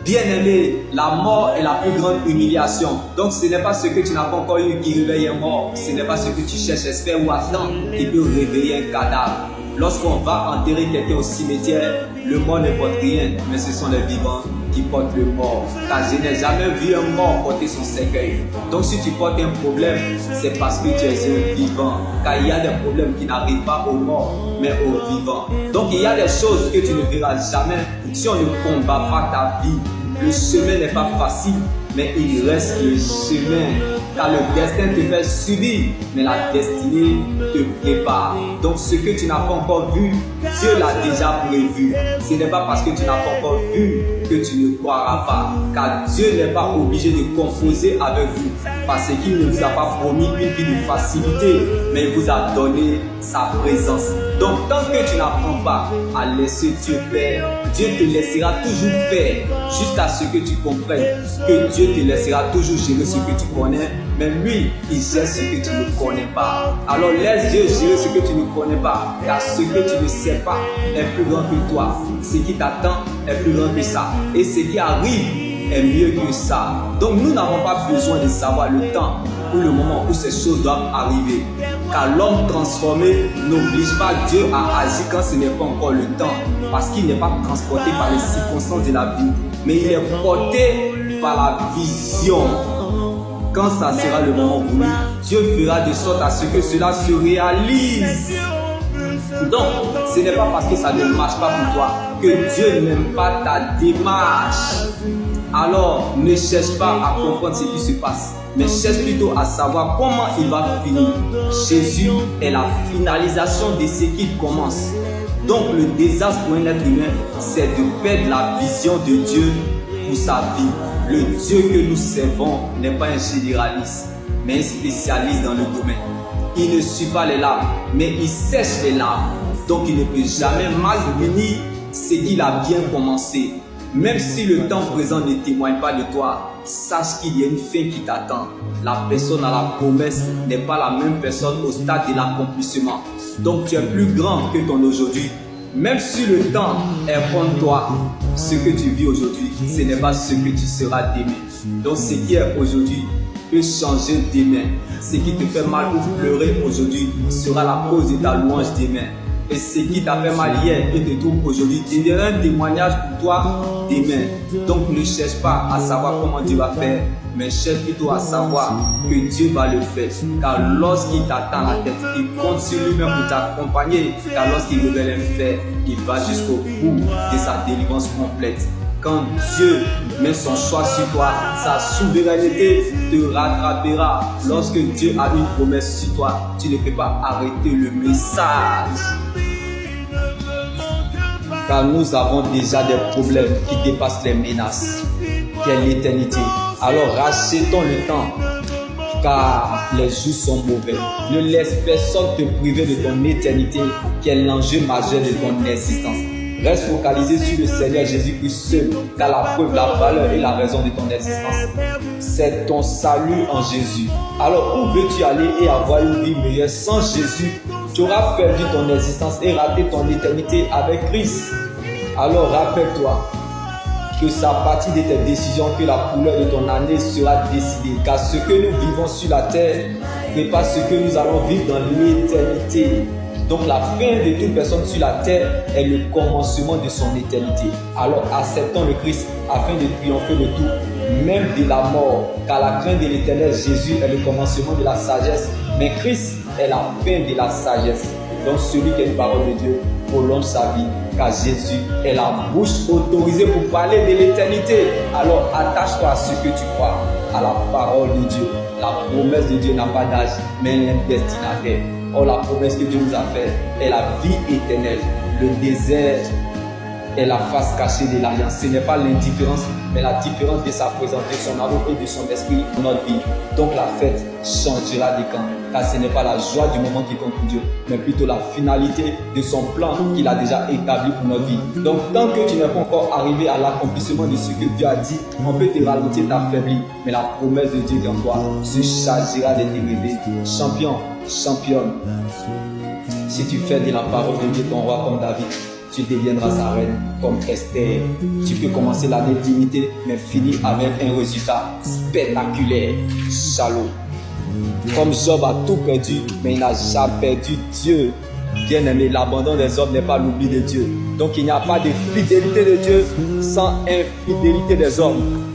Bien-aimé, la mort est la plus grande humiliation. Donc ce n'est pas ce que tu n'as pas encore eu qui réveille un mort. Ce n'est pas ce que tu cherches, espères ou attends qui peut réveiller un cadavre. Lorsqu'on va enterrer quelqu'un au cimetière, le mort ne porte rien, mais ce sont les vivants qui portent le mort. Car je n'ai jamais vu un mort porter son cercueil. Donc si tu portes un problème, c'est parce que tu es un vivant. Car il y a des problèmes qui n'arrivent pas aux morts, mais aux vivants. Donc il y a des choses que tu ne verras jamais si on ne combat pas ta vie. Le chemin n'est pas facile, mais il reste le chemin. Car le destin te fait subir, mais la destinée te prépare. Donc ce que tu n'as pas encore vu, Dieu l'a déjà prévu. Ce n'est pas parce que tu n'as pas encore vu que tu ne croiras pas. Car Dieu n'est pas obligé de composer avec vous. Parce qu'il ne vous a pas promis une vie de facilité, mais il vous a donné sa présence. Donc tant que tu n'apprends pas à laisser Dieu faire, Dieu te laissera toujours faire jusqu'à ce que tu comprennes que Dieu te laissera toujours gérer ce que tu connais, mais lui, il gère ce que tu ne connais pas. Alors laisse Dieu gérer ce que tu ne connais pas, car ce que tu ne sais pas est plus grand que toi. Ce qui t'attend est plus grand que ça. Et ce qui arrive est mieux que ça. Donc nous n'avons pas besoin de savoir le temps ou le moment où ces choses doivent arriver. Car l'homme transformé n'oblige pas Dieu à agir quand ce n'est pas encore le temps. Parce qu'il n'est pas transporté par les circonstances de la vie, mais il est porté par la vision. Quand ça sera le moment voulu, Dieu fera de sorte à ce que cela se réalise. Donc, ce n'est pas parce que ça ne marche pas pour toi que Dieu n'aime pas ta démarche. Alors, ne cherche pas à comprendre ce qui se passe, mais cherche plutôt à savoir comment il va finir. Jésus est la finalisation de ce qui commence. Donc, le désastre pour un être humain, c'est de perdre la vision de Dieu pour sa vie. Le Dieu que nous servons n'est pas un généraliste, mais un spécialiste dans le domaine. Il ne suit pas les larmes, mais il sèche les larmes. Donc il ne peut jamais mal finir ce qu'il a bien commencé. Même si le temps présent ne témoigne pas de toi, sache qu'il y a une fin qui t'attend. La personne à la promesse n'est pas la même personne au stade de l'accomplissement. Donc tu es plus grand que ton aujourd'hui. Même si le temps est contre toi, ce que tu vis aujourd'hui, ce n'est pas ce que tu seras demain. Donc ce qui est aujourd'hui peut changer demain. Ce qui te fait mal ou pleurer aujourd'hui sera la cause de ta louange demain. Et ce qui t'a fait mal hier et te trouve aujourd'hui deviendra un témoignage pour toi demain. Donc ne cherche pas à savoir comment Dieu va faire, mais cherche plutôt à savoir que Dieu va le faire. Car lorsqu'il t'attend la tête, il compte sur lui-même pour t'accompagner. Car lorsqu'il révèle un fait, il va jusqu'au bout de sa délivrance complète. Quand Dieu met son choix sur toi, sa souveraineté te rattrapera. Lorsque Dieu a une promesse sur toi, tu ne peux pas arrêter le message. Car nous avons déjà des problèmes qui dépassent les menaces, qui est l'éternité. Alors rachetons le temps, car les jours sont mauvais. Ne laisse personne te priver de ton éternité, qui est l'enjeu majeur de ton existence. Reste focalisé sur le Seigneur Jésus-Christ seul, car la preuve, la valeur et la raison de ton existence, c'est ton salut en Jésus. Alors où veux-tu aller et avoir une vie meilleure sans Jésus? Tu auras perdu ton existence et raté ton éternité avec Christ. Alors rappelle-toi que c'est à partir de tes décisions que la couleur de ton année sera décidée. Car ce que nous vivons sur la terre n'est pas ce que nous allons vivre dans l'éternité. Donc la fin de toute personne sur la terre est le commencement de son éternité. Alors acceptons le Christ afin de triompher de tout, même de la mort. Car la crainte de l'éternel Jésus est le commencement de la sagesse, mais Christ est la fin de la sagesse. Donc celui qui a une parole de Dieu prolonge sa vie, car Jésus est la bouche autorisée pour parler de l'éternité. Alors attache-toi à ce que tu crois, à la parole de Dieu. La promesse de Dieu n'a pas d'âge, mais elle est un destinataire. Or la promesse que Dieu nous a faite est la vie éternelle. Le désert est la face cachée de l'alliance. Ce n'est pas l'indifférence, mais la différence de sa présence, de son amour et de son esprit dans notre vie. Donc la fête changera de camp, car ce n'est pas la joie du moment qui compte pour Dieu, mais plutôt la finalité de son plan qu'il a déjà établi pour notre vie. Donc tant que tu n'es pas encore arrivé à l'accomplissement de ce que Dieu a dit, on peut te ralentir, t'affaiblir, mais la promesse de Dieu en toi se chargera de t'élever. Champion, championne, si tu fais de la parole de Dieu ton roi comme David, tu deviendras sa reine comme Esther. Tu peux commencer l'année limitée, mais finir avec un résultat spectaculaire. Shalom. Comme Job a tout perdu, mais il n'a jamais perdu Dieu. Bien-aimé, l'abandon des hommes n'est pas l'oubli de Dieu. Donc il n'y a pas de fidélité de Dieu sans infidélité des hommes.